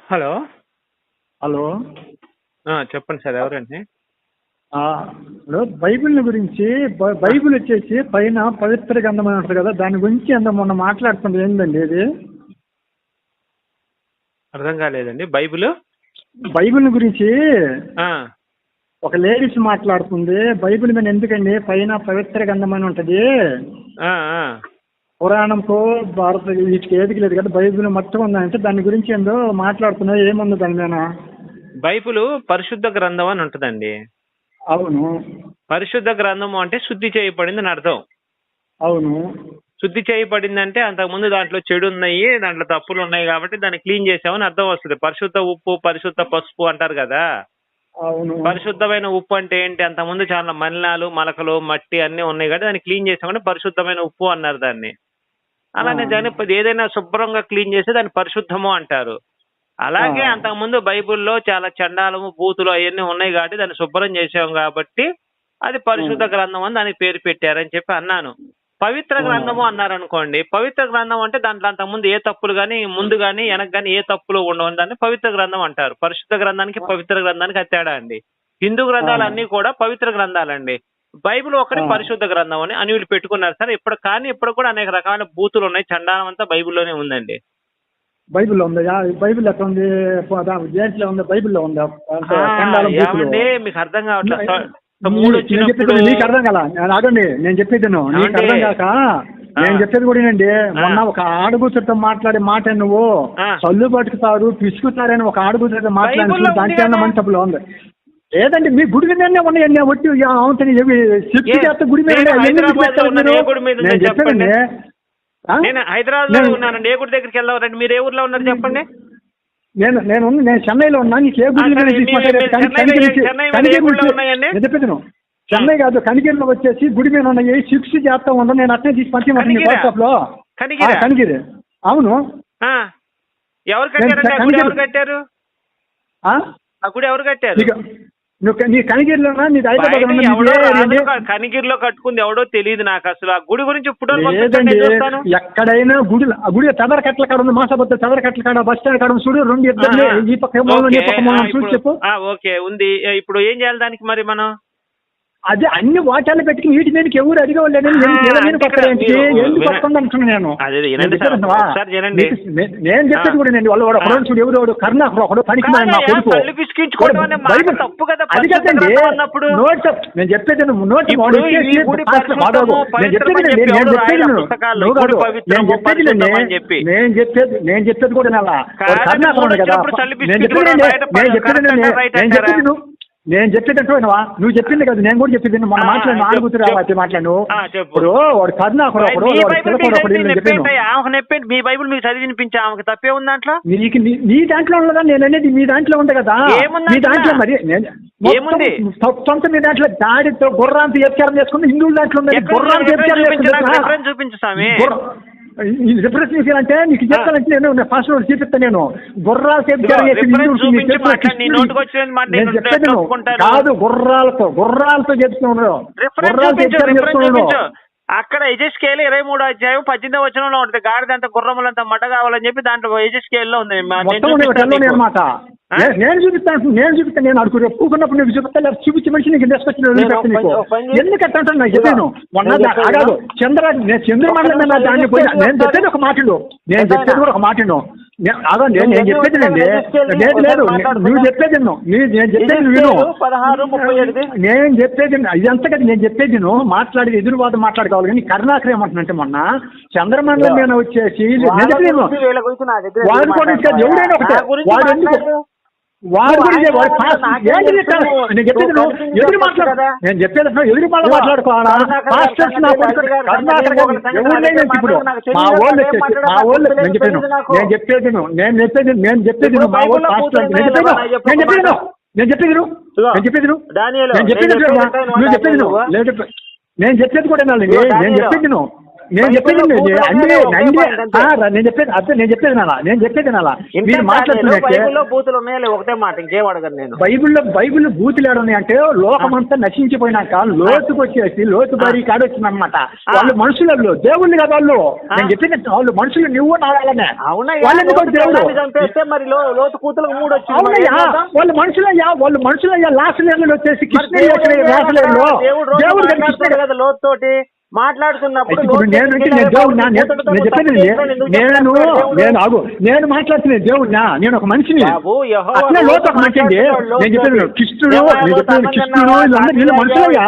Hello. Hello. చెప్పండి sir, ఎవరండి? Hello, Bible గురించి బైబిల్ వచ్చేసి పైన పవిత్ర గ్రంథం అని ఉంటుంది కదా, దాని గురించి మొన్న మాట్లాడుతుంది ఏంటండి ఇది? అర్థం కాలేదండి. బైబిల్ గురించి ఒక లేడీస్ మాట్లాడుతుంది. బైబిల్ మీద ఎందుకండి పైన పవిత్ర గ్రంథం అని ఉంటుంది, పురాణంకో భారత వీటికి ఏదికి లేదు కదా, బైబిల్ మొత్తం ఉందంటే దాని గురించి ఏందో మాట్లాడుతున్నా, ఏముంది దాని మీద? బైబిల్ పరిశుద్ధ గ్రంథం అని ఉంటుందండి. అవును. పరిశుద్ధ గ్రంథము అంటే శుద్ధి చేయబడింది అని అర్థం. అవును. శుద్ధి చేయబడింది అంటే అంతకుముందు దాంట్లో చెడు ఉన్నాయి, దాంట్లో తప్పులు ఉన్నాయి కాబట్టి దాన్ని క్లీన్ చేసామని అర్థం వస్తుంది. పరిశుద్ధ ఉప్పు, పరిశుద్ధ పసుపు అంటారు కదా. అవును. పరిశుద్ధమైన ఉప్పు అంటే ఏంటి? అంతకుముందు చాలా మలినాలు, మలకలు, మట్టి అన్నీ ఉన్నాయి కాబట్టి దాన్ని క్లీన్ చేసామని పరిశుద్ధమైన ఉప్పు అన్నారు దాన్ని. అలానే దాన్ని ఏదైనా శుభ్రంగా క్లీన్ చేస్తే దాన్ని పరిశుద్ధము అంటారు. అలాగే అంతకుముందు బైబిల్లో చాలా చండాలము, బూతులు అవన్నీ ఉన్నాయి కాబట్టి దాన్ని శుభ్రం చేసాం కాబట్టి అది పరిశుద్ధ గ్రంథం అని దానికి పేరు పెట్టారని చెప్పి అన్నాను. పవిత్ర గ్రంథము అన్నారు అనుకోండి. పవిత్ర గ్రంథం అంటే దాంట్లో అంతకుముందు ఏ తప్పులు కానీ, ముందు కానీ వెనక కానీ ఏ తప్పులు ఉండవని దాన్ని పవిత్ర గ్రంథం అంటారు. పరిశుద్ధ గ్రంథానికి పవిత్ర గ్రంథానికి అది తేడా అండి. హిందూ గ్రంథాలన్నీ కూడా పవిత్ర గ్రంథాలండి. బైబిల్ ఒకటి పరిశుద్ధ గ్రంథం అని వీళ్ళు పెట్టుకున్నారు సార్. ఇప్పుడు కూడా అనేక రకాల బూతులు ఉన్నాయి, చండాలం అంతా బైబిల్లోనే ఉందండి. బైబిల్లో ఉందా? బైబిల్ ఎక్కడ ఉంది? దేంట్లో ఉంది? బైబిల్లో ఉందా? ఏమండి మీకు అర్థం కావట్లేదు. నీకు అర్థం కదా, ఆగండి నేను చెప్పేది నీకు అర్థం కాక నేను చెప్పేది కూడా ఏంటండి, మొన్న ఒక ఆడగుతుతో మాట్లాడే మాట నువ్వు చల్లు పట్టుకుతారు పిసుకుతారని ఒక ఆడగుతుతో మాట్లాడి దాంట్లో మంచి తప్పులో ఉంది. లేదండి మీ గుడి మీదనే ఉన్నాయండి. వచ్చి అవుతుంది గుడి మీద చెప్పండి. నేను హైదరాబాద్ లో ఉన్నానండి. ఏ గుడి దగ్గరికి వెళ్దాం? మీరు ఏ ఊర్లో ఉన్నారు చెప్పండి. నేను చెన్నైలో ఉన్నా. నీకు ఏ గుడి చెప్పేది చెన్నై కాదు, కనిగిరిలో వచ్చేసి గుడి మీద ఉన్నాయి 6 చేస్తా ఉందా, నేను అట్నే తీసి పంపించమంటుంది వాట్సాప్ లో. కనిగిరి. అవును. ఎవరు కట్టారు? ఆ గుడి ఎవరు కట్టారు? నీ కనిగిరిలో కనిగిరిలో కట్టుకుంది ఎవడో తెలియదు నాకు అసలు. ఆ గుడి గురించి ఇప్పుడు ఎక్కడైనా గుడి చదర కట్ల కాడ ఉంది, మాసబద్ద చదర కట్ల కాడ, బస్ స్టాండ్ కాడ చూడు, 2 ఇద్దరు ఈ పక్క చూసి చెప్పు. ఓకే ఉంది. ఇప్పుడు ఏం చేయాలి దానికి మరి మనం? అదే అన్ని వాటాలు పెట్టుకుని వీటి మీదకి ఎవరు అడిగేవాళ్ళు నేను చెప్పేది కూడా నేను వాళ్ళు చూడు ఎవరు కర్ణాకర్ ఒకడు పనికి అది కదండి నోట్. నేను చెప్పేది నేను చెప్పేది కూడా కర్ణాకర్ కదా. నేను చెప్పేటట్టు నువ్వు చెప్పింది కదా, నేను కూడా చెప్పింది. మన మాట్లాడిన ఆడుగుతురు మాట్లాడు. ఇప్పుడు వాడు కర్ణాకర్ మీ బైబుల్ మీకు చదివి వినిపించా, ఆమెకు తప్పే ఉంది దాంట్లో. నీ దాంట్లో ఉన్నదా? నేను అనేది మీ దాంట్లో ఉంది కదా. మీ దాంట్లో మరి ఏముంది? సొంత మీ దాంట్లో దాడితో గుర్రాంతి వ్యభిచారం చేసుకుంది. హిందువుల దాంట్లో ఉంది గుర్రాంతి వ్యభిచారం. చూపించు స్వామి. రిప్రజెంటేషన్ అంటే నీకు చెప్తానంటే నేను ఫస్ట్ చూపిస్తాను. నేను గుర్రాలు కాదు, గుర్రాలతో చెప్తున్నాను. అక్కడ యెజెస్కేలు 23వ అధ్యాయం 18వ వచనంలో ఉంటుంది. గాడిదంతా గుర్రములంతా మడ్డ కావాలని చెప్పి దాంట్లో యెజెస్కేల్లో ఉంది అనమాట. నేను చూపిస్తాను. నేను అడుగు ఒప్పుకున్నప్పుడు నీకు చూపిస్తా, లేదా చూపించి మనిషి నీకు తీసుకొచ్చిన ఎందుకంటే నాకు చెప్పాను మొన్న కాదు చంద్రమండలం దాన్ని పోయినా. నేను చెప్పేది ఒక మాటలు, నేను చెప్పేది కూడా ఒక మాటను. అదండి నేను చెప్పేది అండి. లేదు నువ్వు చెప్పేది నేను చెప్పేది విను. నేను చెప్పేది ఇదంతా కదా నేను చెప్పేది. మాట్లాడేది ఎదురువాదం మాట్లాడుకోవాలి. కానీ కరుణాకర్ ఏమంటున్నంటే మొన్న చంద్రమండలం మీద వచ్చేసి వాడు కూడా ఎవరైనా ఒకటే వాడు ఎందుకు వాడు కూడా నేను చెప్పేది ఎదురు మాట్లాడదా? నేను చెప్పేది ఎదురు మాట్లాడుకోవాలా? ఎవరినైనా ఇప్పుడు మా వాళ్ళు నేను చెప్పేది మా వాళ్ళు నేను చెప్పేది కూడా నేను చెప్పేది నేను చెప్పేది నేను చెప్పేది నాలా మీరు మాట్లాడుతున్నట్టే బూతులు ఉన్నాయా ఒకటే మాట ఇంకేం అడగను నేను. బైబిల్లో బూతులు ఏడున్నాయి అంటే లోకమంతా నశించిపోయినాక లోతుకు వచ్చేసి లోతు బారి కాడొచ్చిందన్నమాట. వాళ్ళు మనుషులలో దేవుళ్ళు కదా వాళ్ళు. నేను చెప్పేది వాళ్ళు మనుషులు నువ్వు నాగాలనే దేవుడు చంపేస్తే మరి లోతు కూతులకు 3 వచ్చింది. అవునయ్యా వాళ్ళు మనుషులయ్యా లాస్ట్ లెవెల్ వచ్చేసి దేవుడు కదా లోతుతోటి మాట్లాడుతున్నప్పుడు నేను మాట్లాడుతున్నాను దేవుడినా, నేను ఒక మనిషిని. లోతు ఒక మనిషి అండి. నేను చెప్పాను కృష్ణుడు వీళ్ళు మనుషులయ్యా,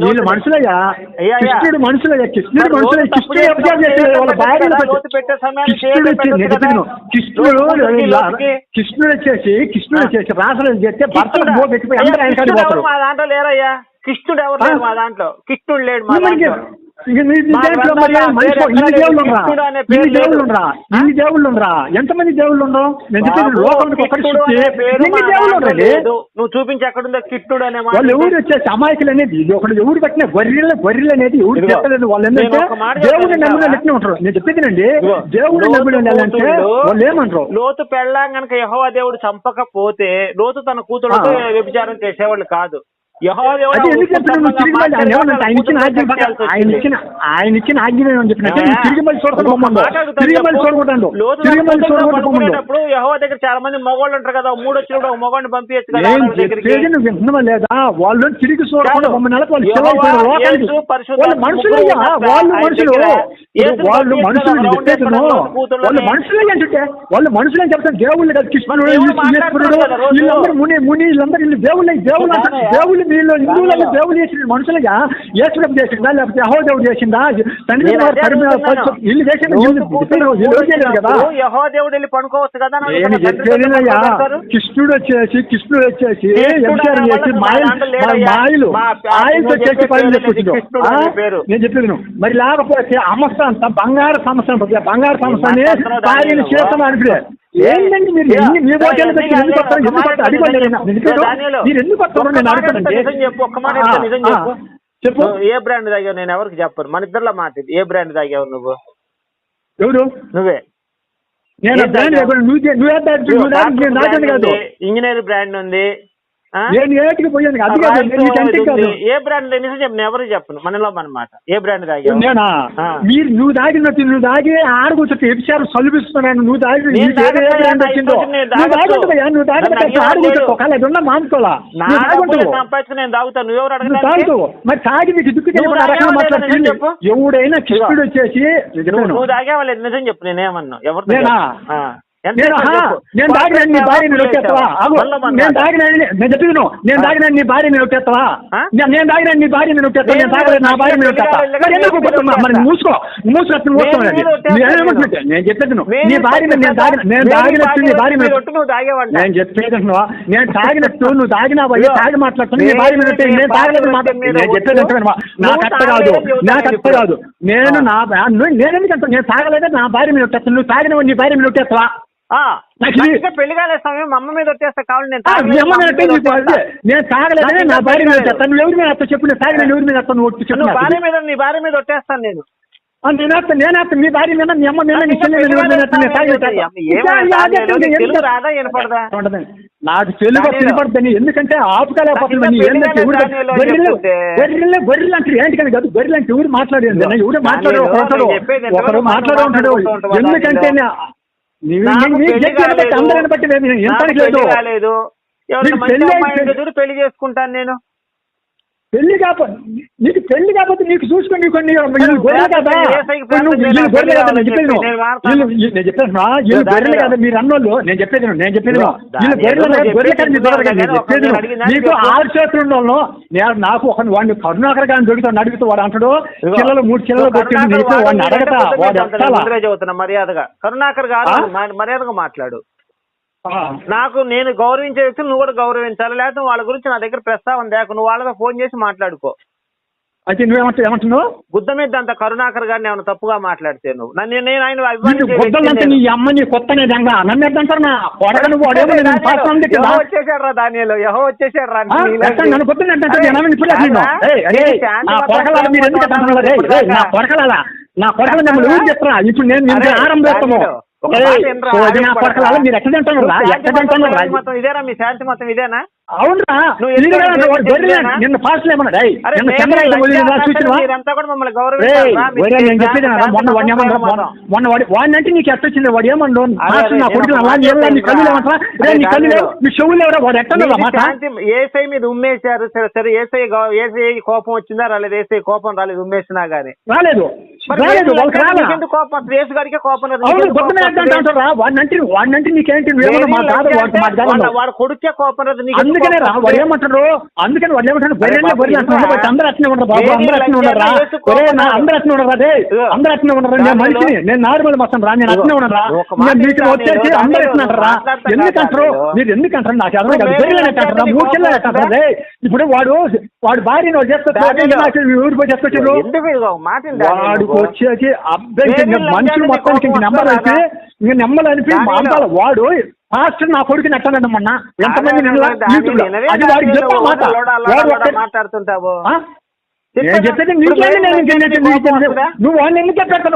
వీళ్ళు మనుషులయ్యా, కృష్ణుడు మనుషులయ్యా, కృష్ణుడు వాళ్ళ భార్య కృష్ణుడు వచ్చేసి రాసలు చేస్తే భర్తలు పెట్టిపోయి అందరూ ఆయన కాడికి పోతారు. మా దాంట్లో లేరయ్యా కృష్ణుడు, ఎవరు లేరు మా దాంట్లో, కృష్ణుడు లేడు మా దాంట్లో. ఇన్ని దేవుళ్ళు ఉండరా? ఎంతమంది దేవుళ్ళు ఉండవు? నేను చెప్పేది లోకానికి నువ్వు చూపించి ఎక్కడుందో కిట్టుడు అనే వాళ్ళు ఎవరు వచ్చేసి అమాయకులు అనేది ఒకటి ఎవరు పట్టిన గొర్రెలు అనేది ఎవరు చెప్పలేదు. వాళ్ళు ఏంటంటే దేవుడిని నమ్మిన లెక్కనే ఉంటారు. నేను చెప్పేదినండి దేవుడిని నమ్మిన అంటే వాళ్ళు ఏమంటారు? లోతు పెళ్ళాం కనుక యెహోవా దేవుడు చంపకపోతే లోతు తన కూతురుతో వ్యభిచారం చేసేవాళ్ళు కాదు. ఆయన ఇచ్చిన ఆజ్ఞ చెప్పినట్టు తిరిగి మళ్ళీ చూడకూడదు. యెహోవా దగ్గర చాలా మంది మగవాళ్ళు ఉంటారు కదా, 3 వచ్చినప్పుడు ఒక మగవాడిని పంపించచ్చు కదా. వింటున్నావా లేదా? వాళ్ళు తిరిగి చూడకుండా వాళ్ళు మనుషులు అని చెప్తాను. దేవుళ్ళు కదా కృష్ణుడు వీళ్ళందరూ ముని వీళ్ళందరూ దేవుళ్ళు వీళ్ళు హిందువులలో దేవుడు చేసిన మనుషులుగా యేసుప్రభు చేసిందా లేకపోతే యెహోవా దేవుడు చేసిందా? తండ్రి వీళ్ళు చేసింది కదా. యెహోవా దేవుడు వెళ్ళి పడుకోవచ్చు కదా. కృష్ణుడు వచ్చేసి వ్యభిచారం చేసి మాయలు వచ్చేసి పని చెప్పుకుంటు. నేను చెప్పేది మరి లేకపోతే సంస్థ బంగారు సంస్థని భార్యను చేస్తాను అనిపిడే. ఏంటండి మీరు మీ ఓటేలు పెట్టి ఎందుకు వస్తారు? మీరు ఎందుకు వస్తారు? నేను అడుగుతానండి. చెప్పు, ఏ బ్రాండ్ తాగావు? నేను ఎవరికి చెప్పను, మన ఇద్దరులో మాట. ఏ బ్రాండ్ తాగావు నువ్వు? ఎవరు? నువ్వే. నేను ఇంజనీర్ బ్రాండ్ ఉంది. ఏ బ్రాండ్ నిజం చెప్పు, నేను ఎవరికి చెప్పను, మనలో అనమాట. ఏ బ్రాండ్ తాగావు? మీరు నువ్వు తాగినట్టు నువ్వు తాగి ఆడుకుంటే ఎపిసారు చదివిస్తున్నాను. నువ్వు తాగి మానుకోవాలా? నేను తాగుతాను, నువ్వెవరు అడగ? మరి తాగి నీకు దుక్కు చెప్పు. ఎవడైనా కృష్ణుడు వచ్చేసి నువ్వు తాగేవాళ్ళు నిజం చెప్పు, నేనేమన్నా ఎవరు? నేను తాగిన నీ భార్యని నొక్కేస్తావా? నేను తాగిన నేను తాగిన నీ భార్యని నొక్కేస్తావా? నేను తాగిన నీ భార్యని నొక్కేస్తా. నేను తాగలేదు నా భార్యని నొక్కేస్తా. మరి మూసుకో మూసుకొని మూసుకోండి. నేను చెప్పేది నీ భార్యని నేను తాగినట్టు నీ భార్య నేను చెప్పేది నేను తాగినట్టు నువ్వు తాగినా తాగి మాట్లాడుతున్నా నీ భార్య మీద నేను తాగలేదు నేను చెప్పేది నాకు అర్థం కాదు. నేనెందుకంటా నేను తాగలేదా నా భార్య మీద వచ్చేస్తాను. నువ్వు తాగిన నీ భార్య మీద వచ్చేస్తావా? పెళ్లి కాలే సమయం అమ్మ మీద వచ్చేస్తా కావాలి. నేను తాగలేదే నా భార్య మీద వచ్చేస్తాను. నువ్వు ఎవరి మీద వస్తా చెప్పు. నేను తాగిన ఎవరి మీద వస్తాను నువ్వు చెప్పు. నీ భార్య మీద వచ్చేస్తాను నేను. నేనేస్తా మీ భార్య మీద మీ అమ్మ మీద నాకు తెలుగు వినపడుతుంది. ఎందుకంటే ఆపుకోలేకపోతుంది. గొర్రెలు అంటే ఏంటికని కాదు. గొర్రెలు అంటే ఎవరు మాట్లాడేది ఎవరు మాట్లాడే ఒకరు మాట్లాడే ఉంటాడు. ఎందుకంటే అందరిని బట్టి పెళ్లి చేసుకుంటాను నేను. పెళ్లి కాకపోతే నీకు చూసుకొని కొన్ని గొర్రెలు కదా గొర్రెలు కదా మీరు అన్నోళ్ళు. నేను చెప్పేది నీకు 6 చేతులు ఉన్నోళ్ళు. నాకు ఒక వాడిని కరుణాకర్ గారిని దొరుకుతాను అడుగుతూ వాడు అంటాడు చిల్లలు 3 చిల్లలు కొట్టింది వాడిని అడగతా వాడు మర్యాదగా కరుణాకర్ గారు మర్యాదగా మాట్లాడు. నాకు నేను గౌరవించే వ్యక్తులు నువ్వు కూడా గౌరవించాలి. లేకపోతే వాళ్ళ గురించి నా దగ్గర ప్రస్తావన దేకు. నువ్వు వాళ్ళతో ఫోన్ చేసి మాట్లాడుకో. అయితే నువ్వేమంటున్నావు? గుద్ద మీద అంత కరుణాకర్ గారిని ఏమైనా తప్పుగా మాట్లాడితే నువ్వు నేను ఆయన వచ్చేసాడు రా దానిలో యెహోవా వచ్చేసాడు రా. నా కొడకలు మిమ్మల్ని ఊరు చెప్తున్నా ఇప్పుడు నేను ఆరంభం చేస్తాము నా కొడకల మీరు ఎక్కడ తింటున్నారా ఎక్కడ తింటున్నారా ఇదేనా మీ శాంతి మొత్తం ఇదేనా అవునరా నిన్న ఫాస్ట్ ఏమన్నా నిన్న మీరంతా కూడా మమ్మల్ని నేను చెప్పేది మొన్న వాడినంటే నీకు ఎట్ట వచ్చింది వాడు ఏమన్నా నా కొడుకు అలా నీ కళ్ళు ఏమంటారా నీ కళ్ళు లేవు మీ చెవులు ఎవరా వాడు ఎట్ట ఏసై మీద ఉమ్మేశారు సరే ఏసై కోపం వచ్చిందా రాలేదు ఏసై కోపం రాలేదు ఉమ్మేసినా గానీ రాలేదు వాళ్ళకి రాలేదు కోపం యేసు గారికి కోపం వాడినంటే నీకేంటి వాడు కొడుకే కోపం రాదు అందుకనే రా వాడు ఏమంటారు అందుకని వాడు ఏమంటారు అందరూ అట్నే ఉండరు బాబు అందరూ అట్నే ఉండరా అందరూ అట్నే ఉండరా అదే అందరూ అట్నే ఉండరా నేను మనిషిని నేను నార్మల్ మొత్తం రా నేను అట్నే ఉండరా మీకు వచ్చేసి అందరూ ఎట్లా అంటారా ఎందుకంటారు మీరు ఎందుకంటారు నాకు అర్థం కాదు బెర్రెలంటారా మూర్చెల్లా అంటారా ఇప్పుడు వాడు భార్యను చేసుకొచ్చి ఊరికి పోయి చేసుకొచ్చారు వాడికి వచ్చేసి అబ్బాయి మనుషులు మొత్తానికి ఇంక నెమ్మలనిపి వాడు ఫాస్ట్ నా కొడుకుని ఎట్టాలండి మొన్న ఎంతమంది అది వాడికి చెప్పాలి మాట మాట్లాడుతుంటావు నేను చెప్పేది నువ్వు వాడిని ఎందుకు చెప్పేస్తాను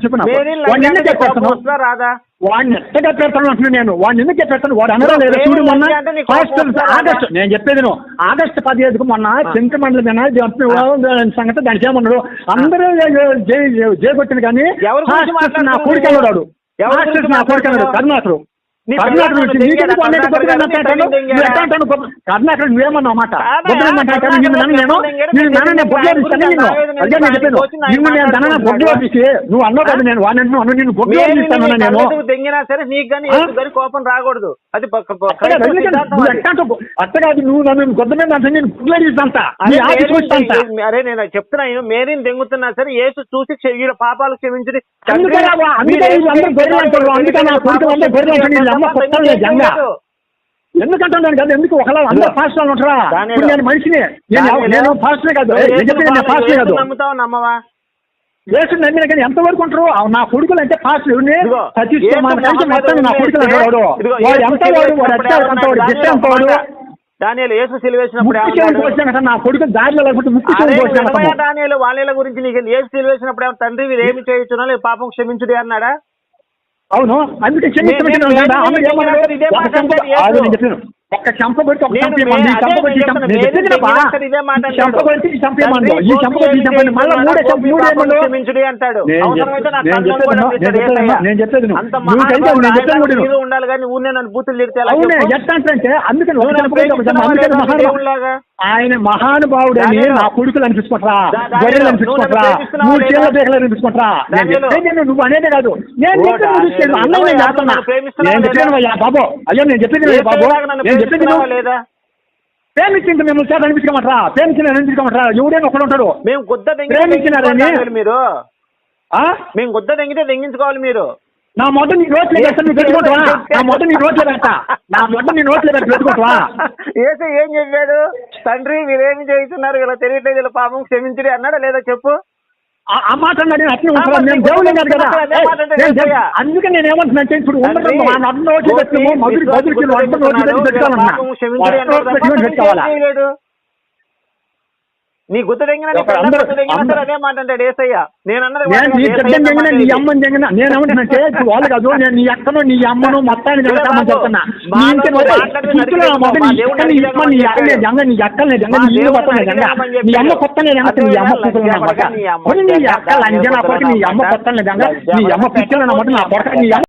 చెప్పు వాడిని ఎందుకు చెప్పేస్తాను వాడిని ఎట్టగా పెడతాను అంటున్నా నేను వాడిని ఎందుకు చెప్పేస్తాను వాడు అనరా లేదా చూడు మొన్న ఆగస్టు నేను చెప్పేది నువ్వు ఆగస్టు 15కు మొన్న చింతమండలి సంగతి దానికి ఏమన్నాడు అందరూ జయగొట్టింది కానీ నా కొడుకు అన్నాడు నా కొడుకు అన్నాడు కరుణాకరు కర్ణాటక నువ్వేమన్నా మాట నువ్వు అన్నావు కదా నేను నిన్ను దెంగినా సరే నీకు కానీ కోపం రాకూడదు అది అట్టగాదు నువ్వు నన్ను గొద్ద మీద నేను గుడ్లంతా అరే నేను చెప్తున్నాను మేరీని దెంగుతున్నా సరే యేసు చూసి పాపాలు క్షమించి ఎందుకంటున్నాను కదా ఎందుకు ఒకలా అందరూ ఫాస్ట్ వాళ్ళు ఉంటారా నేను మనిషిని నేను ఫాస్ట్నే కాదు ఫాస్ట్నే కాదు నమ్మవా యేసు నమ్మిన కానీ ఎంతవరకు ఉంటారు నా కొడుకులు అంటే ఫాస్ట్ మొత్తం నా కొడుకులు అంటాడు వాడు ఎంత వాడు ఎంతవాడు దానియేలు యేసు సిలువేసినప్పుడు నా కొడుకు దారిలో లేకపోతే దానియేలు వాళ్ళ గురించి నీకు యేసు సిలువేసినప్పుడు తండ్రి మీరు ఏమి చేయొచ్చునో లేదు పాపం క్షమించుడి అన్నాడా అవును అందుకే ఒక్క చెంప పెట్టి ఒక చంపేమంది అంటాడు నేను చెప్పేది ఉండాలి కానీ ఊరినే నన్ను బూతులు తిడితే ఎట్లంటే అందుకని ఆయన మహానుభావుడని నా కొడుకులు అనిపించుకుంటారా గొర్రెలు అనిపించుకుంటారా 3 చీల బేకలు అనిపించుకుంటారా నువ్వు అనేదే కాదు నేను చెప్పేది బాబు అయ్యో నేను చెప్పేది బాబు ప్రేమించింది మిమ్మల్ని చేత అనిపించుకోమంటారా ప్రేమించిన అనిపించుకోమంటారా ఎవడైనా ఒకడు ఉంటాడు మేము గుద్ద ప్రేమించినారని మీరు మేము గుద్ద దెంగితే దెంగించుకోవాలి మీరు నా మొట్ట నీ నోట్లో పెడతా పెట్టుకుంటావా నా మొట్ట నీ నోట్లో పెడతా పెట్టుకుంటావా ఏసే ఏం చెప్పాడు తండ్రి మీరేమి చేస్తున్నారు ఇలా తెలియట్లేదు ఇలా పాపం క్షమించడి అన్నాడా లేదా చెప్పు ఆ మాట అన్నాడు అట్లే ఉంటారా మేము దేవుడు కాదు కదా అందుకే నేను ఏమంటున్నా ఇప్పుడు పెట్టాలన్నా నీ గుద్ద దెంగిన అదే మాట అంటాడు ఏసయ్య నేను నీ అమ్మని జంగిన నేను ఏమంటున్నాంటే వాళ్ళు కాదు నేను నీ అక్కను నీ అమ్మను మొత్తాన్ని జంగతామని చెప్తున్నా నీ అక్కల్ని జంగ నీ నీ అమ్మ కొత్తనే జంగత నీ అమ్మ కూతురు నీ అక్కలు అంజనా కొరకు నీ అమ్మ కొత్తనే జంగ నీ అమ్మ పిచ్చలు నా మొదటి నా కొరక నీ అమ్మ